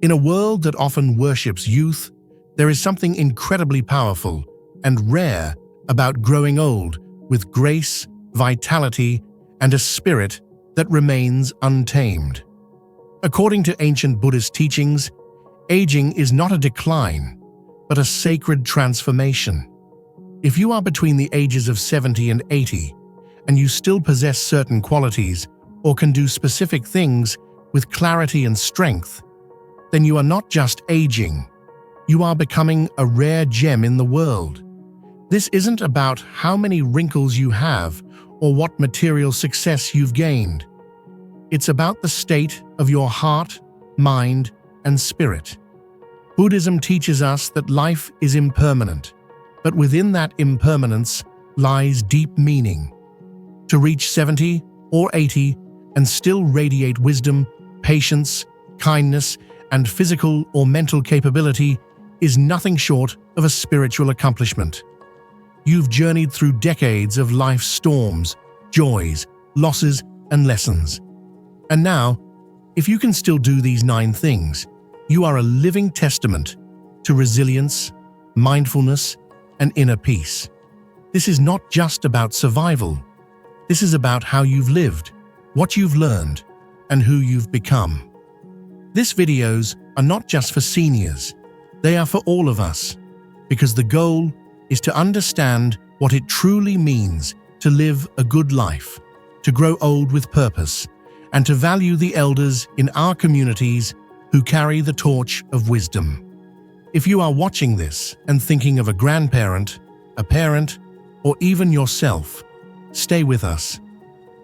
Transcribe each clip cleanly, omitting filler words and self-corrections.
In a world that often worships youth, there is something incredibly powerful and rare about growing old with grace, vitality, and a spirit that remains untamed. According to ancient Buddhist teachings, aging is not a decline, but a sacred transformation. If you are between the ages of 70 and 80, and you still possess certain qualities or can do specific things with clarity and strength, then you are not just aging, you are becoming a rare gem in the world. This isn't about how many wrinkles you have or what material success you've gained. It's about the state of your heart, mind, and spirit. Buddhism teaches us that life is impermanent, but within that impermanence lies deep meaning. To reach 70 or 80 and still radiate wisdom, patience, kindness, and physical or mental capability is nothing short of a spiritual accomplishment. You've journeyed through decades of life's storms, joys, losses, and lessons. And now, if you can still do these 9 things, you are a living testament to resilience, mindfulness, and inner peace. This is not just about survival. This is about how you've lived, what you've learned, and who you've become. These videos are not just for seniors. They are for all of us, because the goal is to understand what it truly means to live a good life, to grow old with purpose, and to value the elders in our communities who carry the torch of wisdom. If you are watching this and thinking of a grandparent, a parent, or even yourself, stay with us.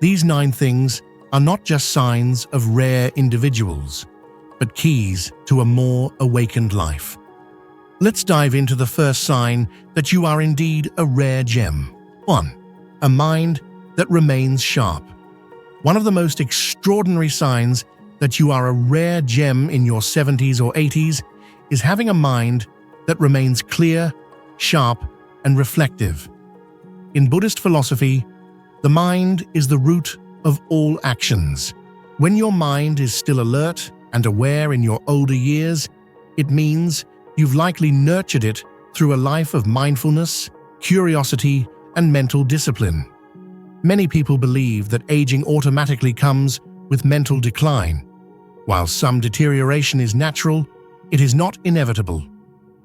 These 9 things are not just signs of rare individuals, but keys to a more awakened life. Let's dive into the first sign that you are indeed a rare gem. 1. A mind that remains sharp. One of the most extraordinary signs that you are a rare gem in your 70s or 80s is having a mind that remains clear, sharp, and reflective. In Buddhist philosophy, the mind is the root of all actions. When your mind is still alert and aware in your older years, it means you've likely nurtured it through a life of mindfulness, curiosity, and mental discipline. Many people believe that aging automatically comes with mental decline. While some deterioration is natural, it is not inevitable.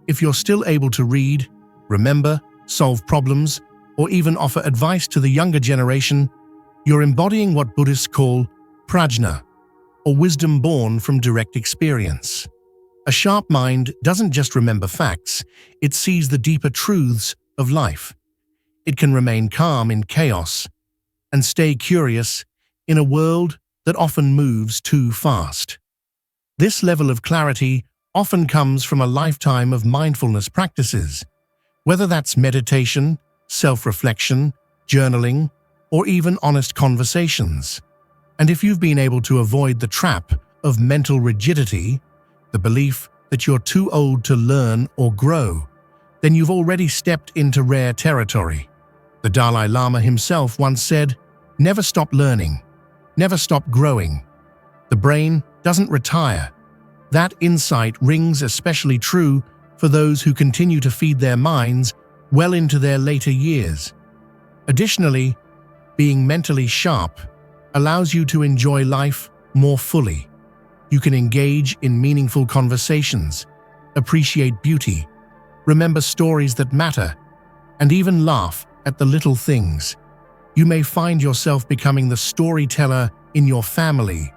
If you're still able to read, remember, solve problems, or even offer advice to the younger generation, you're embodying what Buddhists call prajna, or wisdom born from direct experience. A sharp mind doesn't just remember facts, it sees the deeper truths of life. It can remain calm in chaos and stay curious in a world that often moves too fast. This level of clarity often comes from a lifetime of mindfulness practices, whether that's meditation, self-reflection, journaling, or even honest conversations. And if you've been able to avoid the trap of mental rigidity, the belief that you're too old to learn or grow, then you've already stepped into rare territory. The Dalai Lama himself once said, "Never stop learning, never stop growing. The brain doesn't retire." That insight rings especially true for those who continue to feed their minds well into their later years. Additionally, being mentally sharp allows you to enjoy life more fully. You can engage in meaningful conversations, appreciate beauty, remember stories that matter, and even laugh at the little things. You may find yourself becoming the storyteller in your family,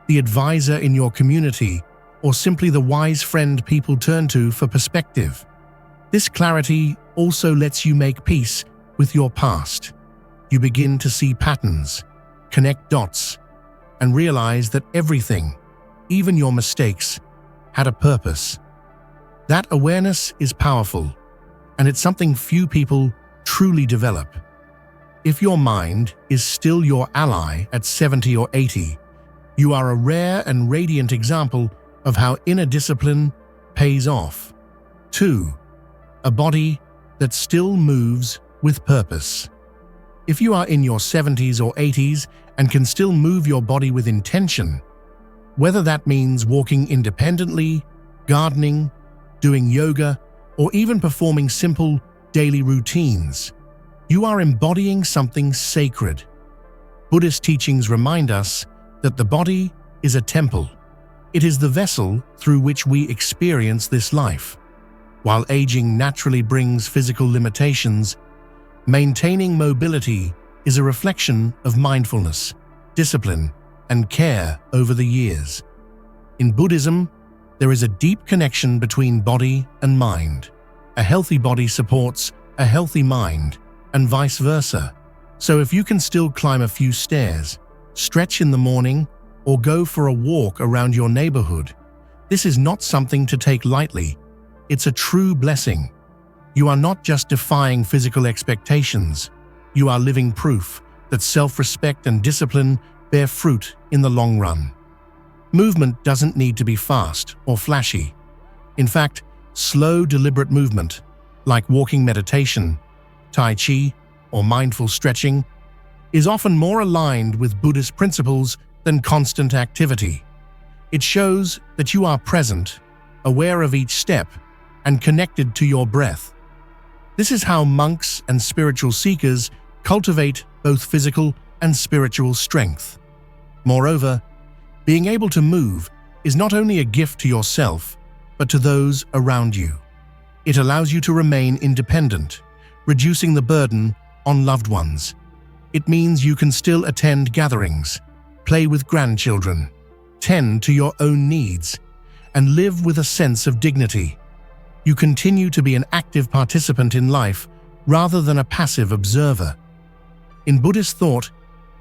the advisor in your community, or simply the wise friend people turn to for perspective. This clarity also lets you make peace with your past. You begin to see patterns, connect dots, and realize that everything, even your mistakes, had a purpose. That awareness is powerful, and it's something few people truly develop. If your mind is still your ally at 70 or 80, you are a rare and radiant example of how inner discipline pays off. 2. A body that still moves with purpose. If you are in your 70s or 80s and can still move your body with intention, Whether that means walking independently, gardening, doing yoga, or even performing simple daily routines, you are embodying something sacred. Buddhist teachings remind us that the body is a temple. It is the vessel through which we experience this life. While aging naturally brings physical limitations, maintaining mobility is a reflection of mindfulness, discipline, and care over the years. In Buddhism, there is a deep connection between body and mind. A healthy body supports a healthy mind, and vice versa. So if you can still climb a few stairs, stretch in the morning, or go for a walk around your neighborhood, this is not something to take lightly. It's a true blessing. You are not just defying physical expectations. You are living proof that self-respect and discipline bear fruit in the long run. Movement doesn't need to be fast or flashy. In fact, slow, deliberate movement, like walking meditation, Tai Chi, or mindful stretching, is often more aligned with Buddhist principles than constant activity. It shows that you are present, aware of each step, and connected to your breath. This is how monks and spiritual seekers cultivate both physical and spiritual strength. Moreover, being able to move is not only a gift to yourself, but to those around you. It allows you to remain independent, reducing the burden on loved ones. It means you can still attend gatherings, play with grandchildren, tend to your own needs, and live with a sense of dignity. You continue to be an active participant in life rather than a passive observer. In Buddhist thought,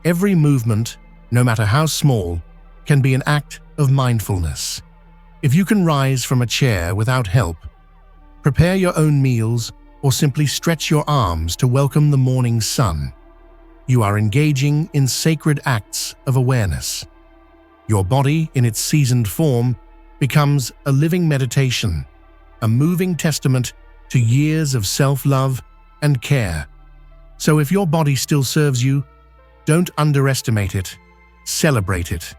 every movement, no matter how small, can be an act of mindfulness. If you can rise from a chair without help, prepare your own meals, or simply stretch your arms to welcome the morning sun, you are engaging in sacred acts of awareness. Your body, in its seasoned form, becomes a living meditation, a moving testament to years of self-love and care. So if your body still serves you, don't underestimate it, celebrate it.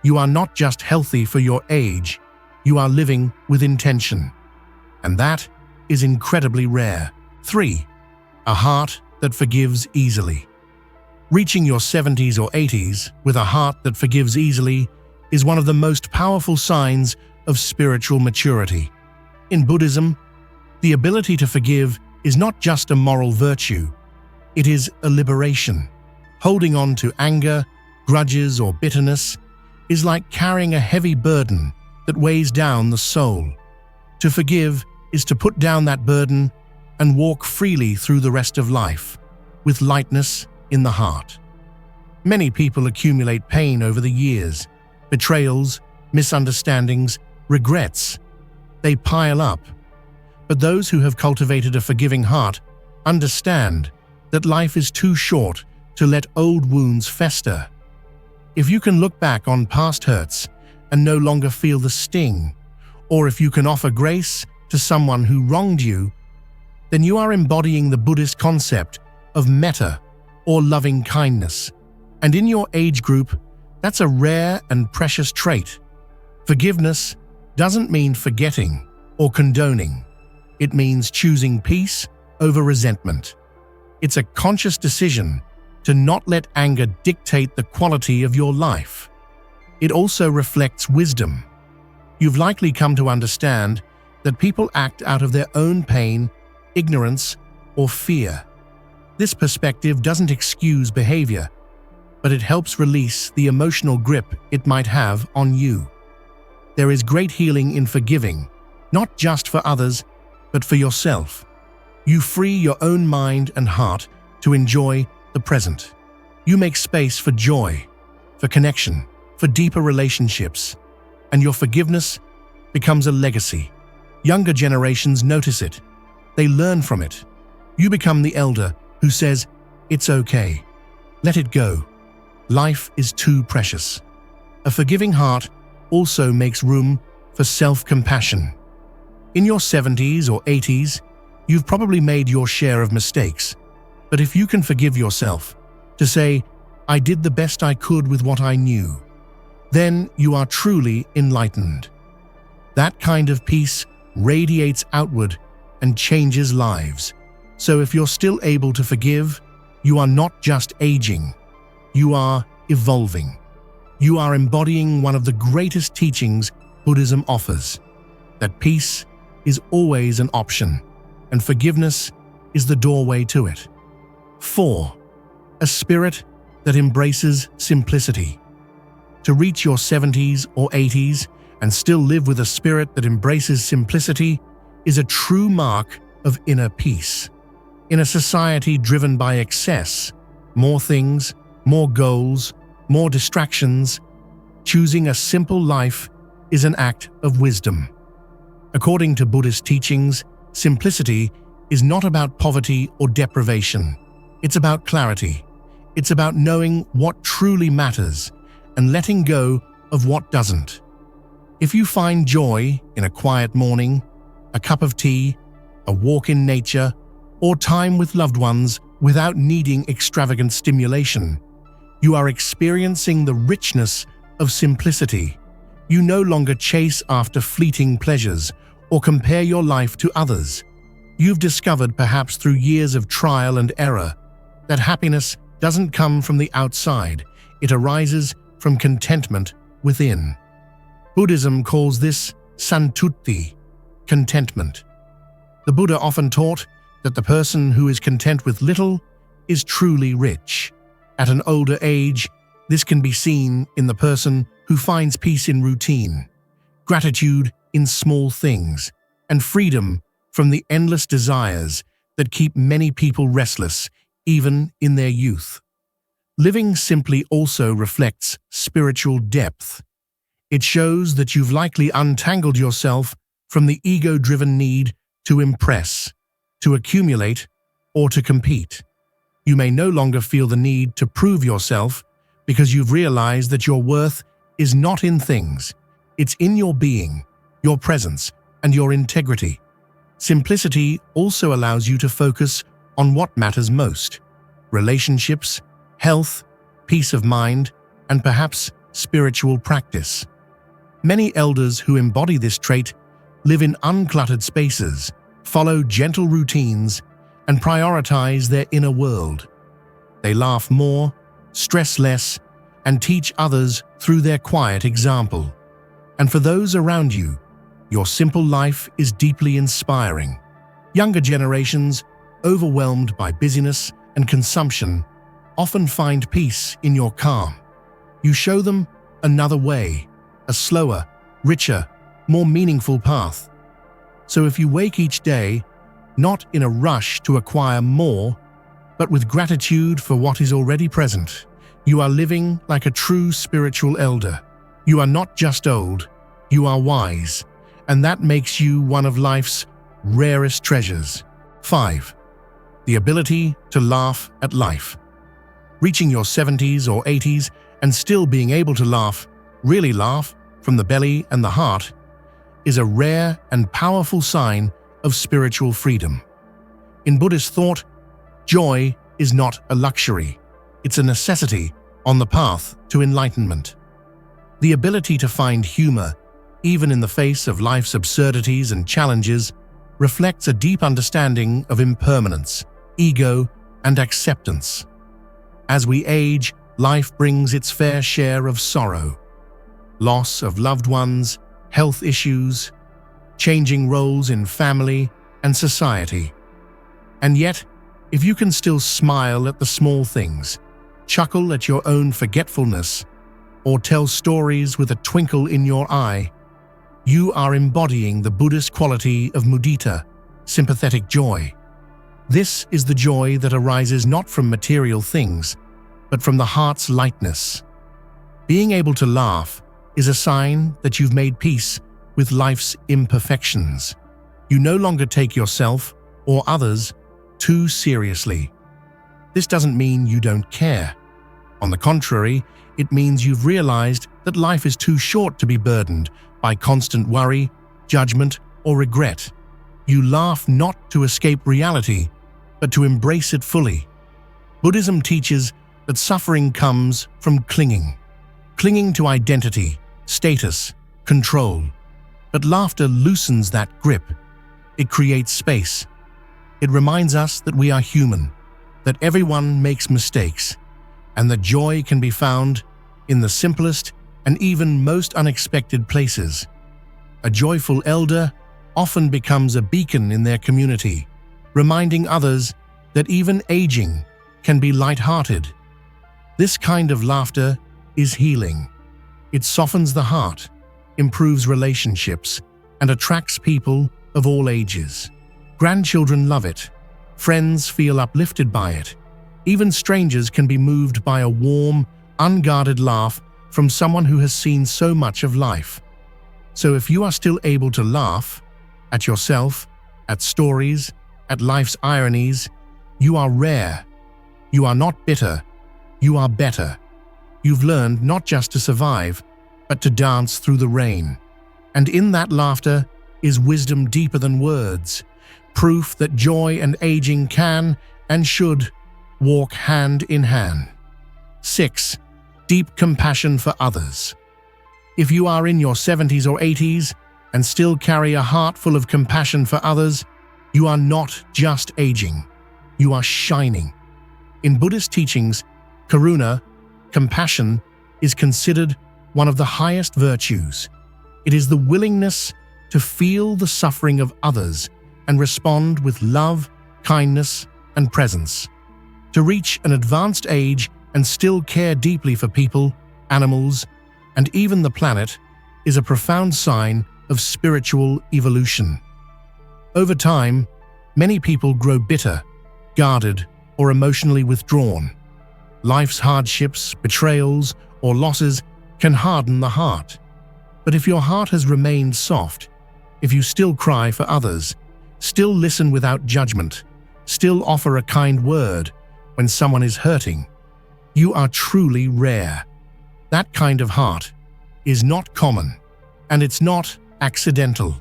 You are not just healthy for your age, you are living with intention. And that is incredibly rare. 3. A heart that forgives easily. Reaching your 70s or 80s with a heart that forgives easily is one of the most powerful signs of spiritual maturity. In Buddhism, the ability to forgive is not just a moral virtue, it is a liberation. Holding on to anger, grudges, or bitterness is like carrying a heavy burden that weighs down the soul. To forgive is to put down that burden and walk freely through the rest of life, with lightness in the heart. Many people accumulate pain over the years, betrayals, misunderstandings, regrets. They pile up. But those who have cultivated a forgiving heart understand that life is too short to let old wounds fester. If you can look back on past hurts and no longer feel the sting, or if you can offer grace to someone who wronged you, then you are embodying the Buddhist concept of metta, or loving kindness. And in your age group, that's a rare and precious trait. Forgiveness doesn't mean forgetting or condoning. It means choosing peace over resentment. It's a conscious decision to not let anger dictate the quality of your life. It also reflects wisdom. You've likely come to understand that people act out of their own pain, ignorance, or fear. This perspective doesn't excuse behavior, but it helps release the emotional grip it might have on you. There is great healing in forgiving, not just for others, but for yourself. You free your own mind and heart to enjoy the present. You make space for joy, for connection, for deeper relationships, and your forgiveness becomes a legacy. Younger generations notice it. They learn from it. You become the elder who says, "It's okay. Let it go. Life is too precious." A forgiving heart also makes room for self-compassion. In your 70s or 80s, you've probably made your share of mistakes. But if you can forgive yourself, to say, "I did the best I could with what I knew," then you are truly enlightened. That kind of peace radiates outward and changes lives. So if you're still able to forgive, you are not just aging, you are evolving. You are embodying one of the greatest teachings Buddhism offers, that peace is always an option, and forgiveness is the doorway to it. 4. A spirit that embraces simplicity. To reach your 70s or 80s and still live with a spirit that embraces simplicity is a true mark of inner peace. In a society driven by excess, more things, more goals, more distractions, choosing a simple life is an act of wisdom. According to Buddhist teachings, simplicity is not about poverty or deprivation. It's about clarity. It's about knowing what truly matters and letting go of what doesn't. If you find joy in a quiet morning, a cup of tea, a walk in nature, or time with loved ones without needing extravagant stimulation, you are experiencing the richness of simplicity. You no longer chase after fleeting pleasures or compare your life to others. You've discovered, perhaps through years of trial and error, that happiness doesn't come from the outside, it arises from contentment within. Buddhism calls this santutti, contentment. The Buddha often taught that the person who is content with little is truly rich. At an older age, this can be seen in the person who finds peace in routine, gratitude in small things, and freedom from the endless desires that keep many people restless, even in their youth. Living simply also reflects spiritual depth. It shows that you've likely untangled yourself from the ego-driven need to impress, to accumulate, or to compete. You may no longer feel the need to prove yourself because you've realized that your worth is not in things. It's in your being, your presence, and your integrity. Simplicity also allows you to focus on what matters most: relationships, health, peace of mind, and perhaps spiritual practice. Many elders who embody this trait live in uncluttered spaces, follow gentle routines, and prioritize their inner world. They laugh more, stress less, and teach others through their quiet example. And for those around you, your simple life is deeply inspiring. Younger generations, overwhelmed by busyness and consumption, often find peace in your calm. You show them another way, a slower, richer, more meaningful path. So if you wake each day, not in a rush to acquire more, but with gratitude for what is already present, you are living like a true spiritual elder. You are not just old, you are wise, and that makes you one of life's rarest treasures. 5. The ability to laugh at life. Reaching your 70s or 80s and still being able to laugh, really laugh, from the belly and the heart, is a rare and powerful sign of spiritual freedom. In Buddhist thought, joy is not a luxury, it's a necessity on the path to enlightenment. The ability to find humor, even in the face of life's absurdities and challenges, reflects a deep understanding of impermanence, ego, and acceptance. As we age, life brings its fair share of sorrow. Loss of loved ones, health issues, changing roles in family and society. And yet, if you can still smile at the small things, chuckle at your own forgetfulness, or tell stories with a twinkle in your eye, you are embodying the Buddhist quality of mudita, sympathetic joy. This is the joy that arises not from material things, but from the heart's lightness. Being able to laugh is a sign that you've made peace with life's imperfections. You no longer take yourself or others too seriously. This doesn't mean you don't care. On the contrary, it means you've realized that life is too short to be burdened by constant worry, judgment, or regret. You laugh not to escape reality, but to embrace it fully. Buddhism teaches that suffering comes from clinging. clinging to identity, status, control. But laughter loosens that grip. It creates space. It reminds us that we are human, that everyone makes mistakes, and that joy can be found in the simplest and even most unexpected places. A joyful elder often becomes a beacon in their community, reminding others that even aging can be light-hearted. This kind of laughter is healing. It softens the heart, improves relationships, and attracts people of all ages. Grandchildren love it. Friends feel uplifted by it. Even strangers can be moved by a warm, unguarded laugh from someone who has seen so much of life. So if you are still able to laugh at yourself, at stories, at life's ironies, you are rare. You are not bitter. You are better. You've learned not just to survive, but to dance through the rain. And in that laughter is wisdom deeper than words, proof that joy and aging can and should walk hand in hand. 6. Deep compassion for others. If you are in your 70s or 80s and still carry a heart full of compassion for others, you are not just aging. You are shining. In Buddhist teachings, karuna, compassion, is considered one of the highest virtues. It is the willingness to feel the suffering of others and respond with love, kindness, and presence. To reach an advanced age and still care deeply for people, animals, and even the planet is a profound sign of spiritual evolution. Over time, many people grow bitter, guarded, or emotionally withdrawn. Life's hardships, betrayals, or losses can harden the heart. But if your heart has remained soft, if you still cry for others, still listen without judgment, still offer a kind word when someone is hurting, you are truly rare. That kind of heart is not common, and it's not accidental.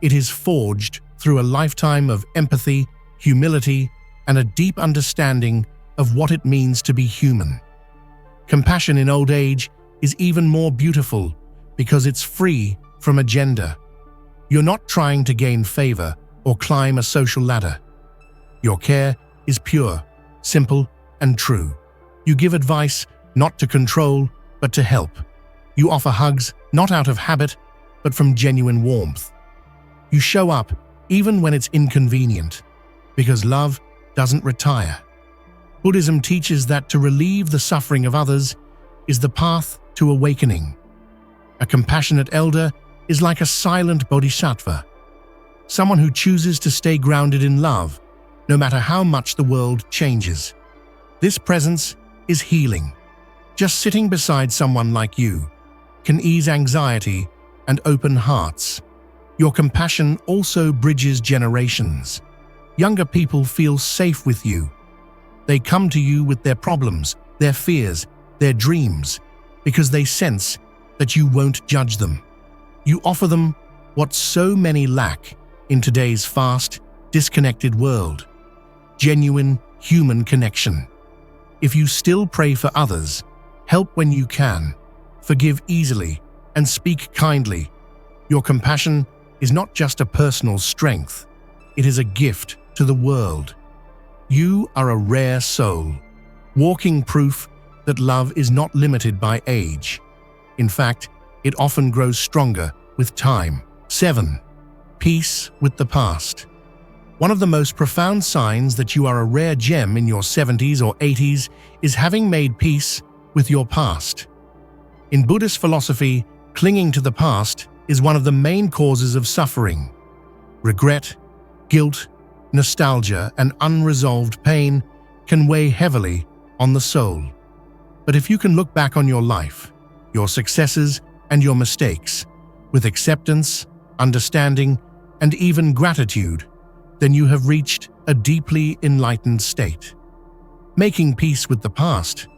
It is forged through a lifetime of empathy, humility, and a deep understanding of what it means to be human. Compassion in old age is even more beautiful because it's free from agenda. You're not trying to gain favor or climb a social ladder. Your care is pure, simple, and true. You give advice not to control, but to help. You offer hugs not out of habit, but from genuine warmth. You show up even when it's inconvenient, because love doesn't retire. Buddhism teaches that to relieve the suffering of others is the path to awakening. A compassionate elder is like a silent bodhisattva, someone who chooses to stay grounded in love, no matter how much the world changes. This presence is healing. Just sitting beside someone like you can ease anxiety and open hearts. Your compassion also bridges generations. Younger people feel safe with you. They come to you with their problems, their fears, their dreams, because they sense that you won't judge them. You offer them what so many lack in today's fast, disconnected world: genuine human connection. If you still pray for others, help when you can, forgive easily, and speak kindly, your compassion is not just a personal strength, it is a gift to the world. You are a rare soul, walking proof that love is not limited by age. In fact, it often grows stronger with time. 7. Peace with the past. One of the most profound signs that you are a rare gem in your 70s or 80s is having made peace with your past. In Buddhist philosophy, clinging to the past is one of the main causes of suffering. Regret, guilt, nostalgia, and unresolved pain can weigh heavily on the soul. But if you can look back on your life, your successes, and your mistakes with acceptance, understanding, and even gratitude, then you have reached a deeply enlightened state. Making peace with the past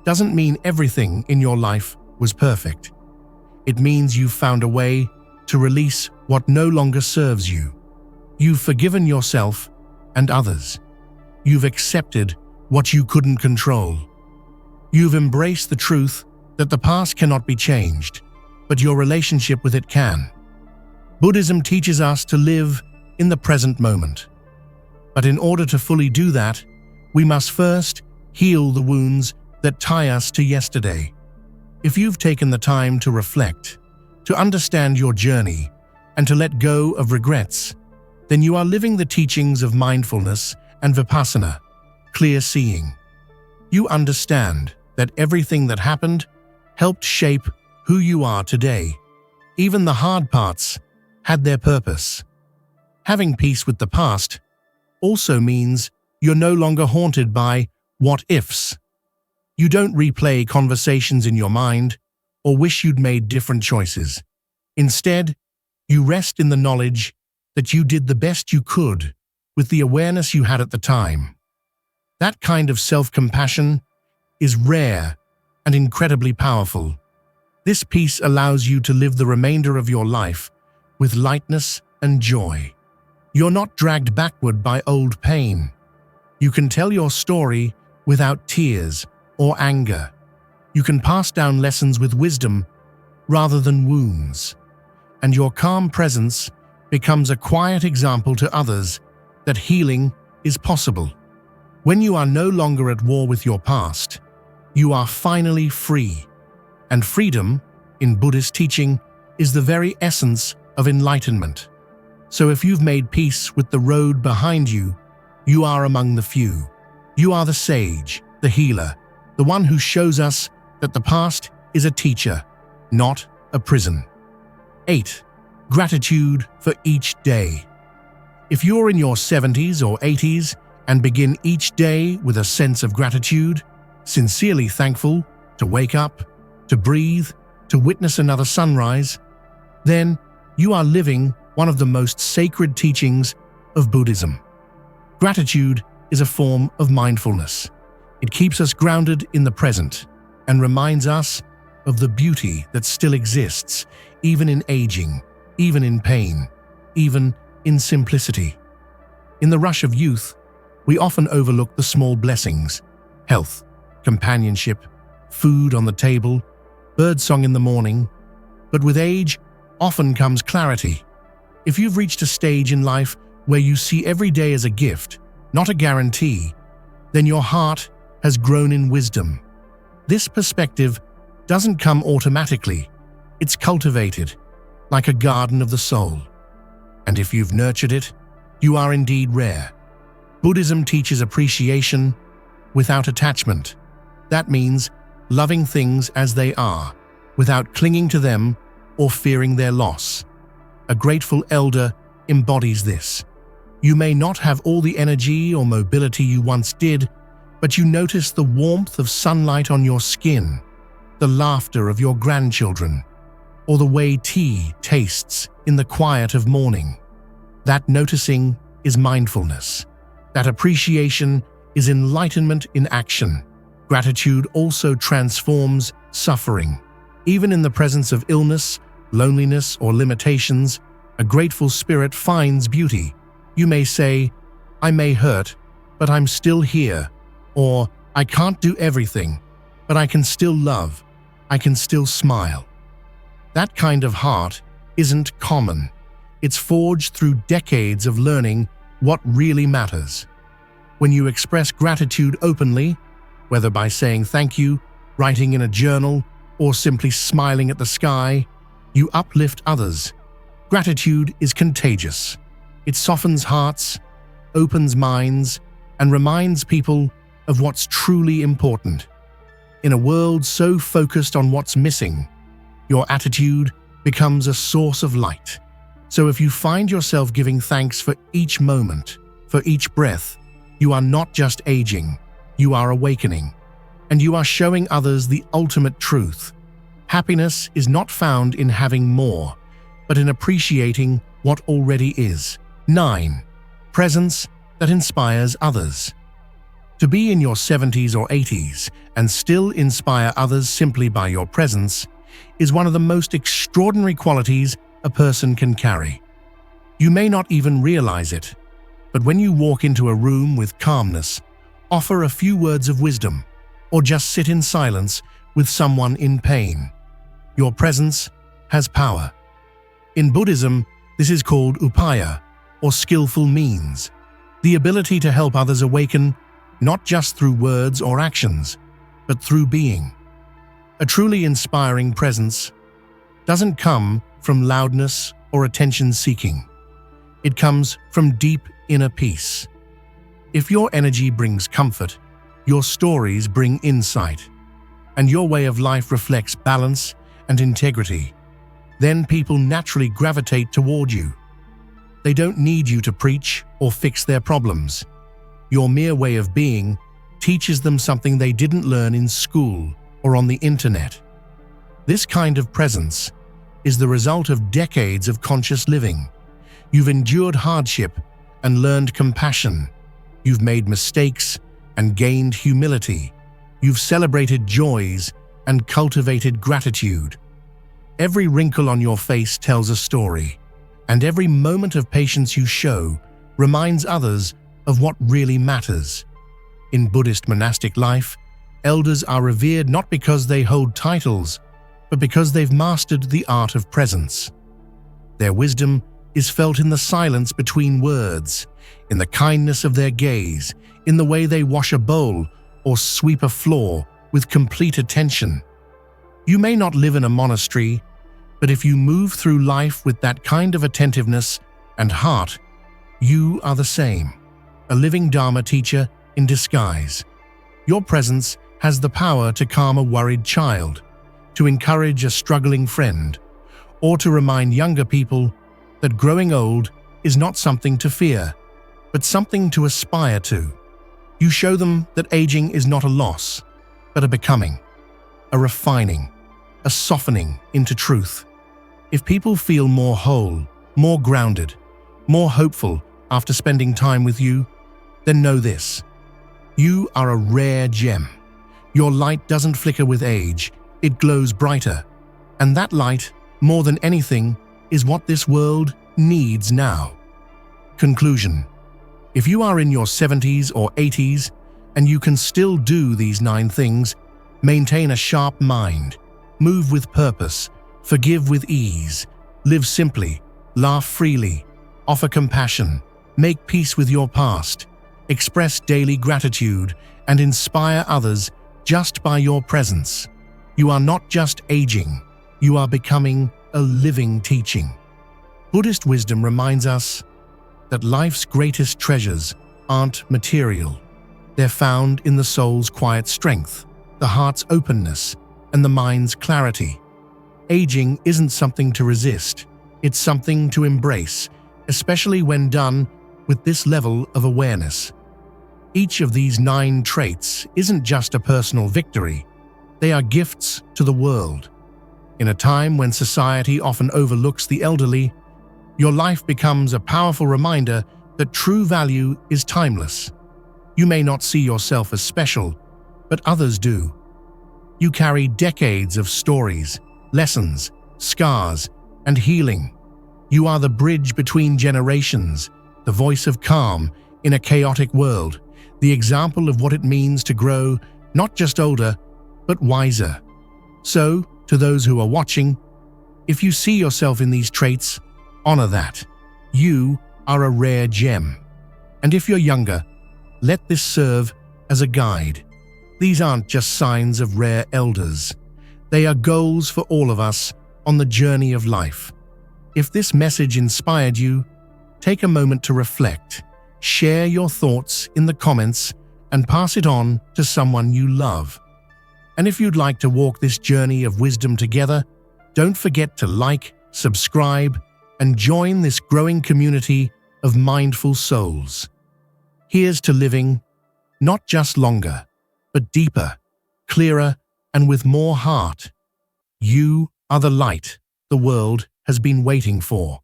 doesn't mean everything in your life was perfect. It means you've found a way to release what no longer serves you. You've forgiven yourself and others. You've accepted what you couldn't control. You've embraced the truth that the past cannot be changed, but your relationship with it can. Buddhism teaches us to live in the present moment. But in order to fully do that, we must first heal the wounds that tie us to yesterday. If you've taken the time to reflect, to understand your journey, and to let go of regrets, then you are living the teachings of mindfulness and vipassana, clear seeing. You understand that everything that happened helped shape who you are today. Even the hard parts had their purpose. Having peace with the past also means you're no longer haunted by what-ifs. You don't replay conversations in your mind or wish you'd made different choices. Instead, you rest in the knowledge that you did the best you could with the awareness you had at the time. That kind of self-compassion is rare and incredibly powerful. This peace allows you to live the remainder of your life with lightness and joy. You're not dragged backward by old pain. You can tell your story without tears or anger. You can pass down lessons with wisdom rather than wounds. And your calm presence becomes a quiet example to others that healing is possible. When you are no longer at war with your past, you are finally free. And freedom, in Buddhist teaching, is the very essence of enlightenment. So if you've made peace with the road behind you, you are among the few. You are the sage, the healer, the one who shows us that the past is a teacher, not a prison. 8. Gratitude for each day. If you're in your 70s or 80s and begin each day with a sense of gratitude, sincerely thankful to wake up, to breathe, to witness another sunrise, then you are living one of the most sacred teachings of Buddhism. Gratitude is a form of mindfulness. It keeps us grounded in the present and reminds us of the beauty that still exists, even in aging, even in pain, even in simplicity. In the rush of youth, we often overlook the small blessings: health, companionship, food on the table, birdsong in the morning. But with age, often comes clarity. If you've reached a stage in life where you see every day as a gift, not a guarantee, then your heart has grown in wisdom. This perspective doesn't come automatically. It's cultivated, like a garden of the soul. And if you've nurtured it, you are indeed rare. Buddhism teaches appreciation without attachment. That means loving things as they are, without clinging to them or fearing their loss. A grateful elder embodies this. You may not have all the energy or mobility you once did, but you notice the warmth of sunlight on your skin, the laughter of your grandchildren, or the way tea tastes in the quiet of morning. That noticing is mindfulness. That appreciation is enlightenment in action. Gratitude also transforms suffering. Even in the presence of illness, loneliness, or limitations, a grateful spirit finds beauty. You may say, "I may hurt, but I'm still here," or "I can't do everything, but I can still love. I can still smile." That kind of heart isn't common. It's forged through decades of learning what really matters. When you express gratitude openly, whether by saying thank you, writing in a journal, or simply smiling at the sky, you uplift others. Gratitude is contagious. It softens hearts, opens minds, and reminds people of what's truly important. In a world so focused on what's missing, your attitude becomes a source of light. So if you find yourself giving thanks for each moment, for each breath, you are not just aging, you are awakening. And you are showing others the ultimate truth. Happiness is not found in having more, but in appreciating what already is. 9. Presence that inspires others. To be in your 70s or 80s and still inspire others simply by your presence is one of the most extraordinary qualities a person can carry. You may not even realize it, but when you walk into a room with calmness, offer a few words of wisdom, or just sit in silence with someone in pain. Your presence has power. In Buddhism, this is called upaya, or skillful means, the ability to help others awaken not just through words or actions, but through being. A truly inspiring presence doesn't come from loudness or attention-seeking. It comes from deep inner peace. If your energy brings comfort, your stories bring insight, and your way of life reflects balance and integrity, then people naturally gravitate toward you. They don't need you to preach or fix their problems. Your mere way of being teaches them something they didn't learn in school or on the internet. This kind of presence is the result of decades of conscious living. You've endured hardship and learned compassion. You've made mistakes and gained humility. You've celebrated joys and cultivated gratitude. Every wrinkle on your face tells a story, and every moment of patience you show reminds others of what really matters. In Buddhist monastic life, elders are revered not because they hold titles, but because they've mastered the art of presence. Their wisdom is felt in the silence between words, in the kindness of their gaze, in the way they wash a bowl or sweep a floor with complete attention. You may not live in a monastery, but if you move through life with that kind of attentiveness and heart, you are the same, a living Dharma teacher in disguise. Your presence has the power to calm a worried child, to encourage a struggling friend, or to remind younger people that growing old is not something to fear, but something to aspire to. You show them that aging is not a loss, but a becoming, a refining, a softening into truth. If people feel more whole, more grounded, more hopeful after spending time with you, then know this: you are a rare gem. Your light doesn't flicker with age, it glows brighter. And that light, more than anything, is what this world needs now. Conclusion: if you are in your 70s or 80s and you can still do these 9 things, maintain a sharp mind, move with purpose, forgive with ease, live simply, laugh freely, offer compassion, make peace with your past, express daily gratitude, and inspire others just by your presence, you are not just aging, you are becoming a living teaching. Buddhist wisdom reminds us that life's greatest treasures aren't material. They're found in the soul's quiet strength, the heart's openness, and the mind's clarity. Aging isn't something to resist, it's something to embrace, especially when done with this level of awareness. Each of these 9 traits isn't just a personal victory, they are gifts to the world. In a time when society often overlooks the elderly, your life becomes a powerful reminder that true value is timeless. You may not see yourself as special, but others do. You carry decades of stories, lessons, scars, and healing. You are the bridge between generations, the voice of calm in a chaotic world, the example of what it means to grow not just older, but wiser. So, to those who are watching, if you see yourself in these traits, honor that. You are a rare gem. And if you're younger, let this serve as a guide. These aren't just signs of rare elders. They are goals for all of us on the journey of life. If this message inspired you, take a moment to reflect, share your thoughts in the comments, and pass it on to someone you love. And if you'd like to walk this journey of wisdom together, don't forget to like, subscribe, and join this growing community of mindful souls. Here's to living, not just longer, but deeper, clearer, and with more heart. You are the light the world has been waiting for.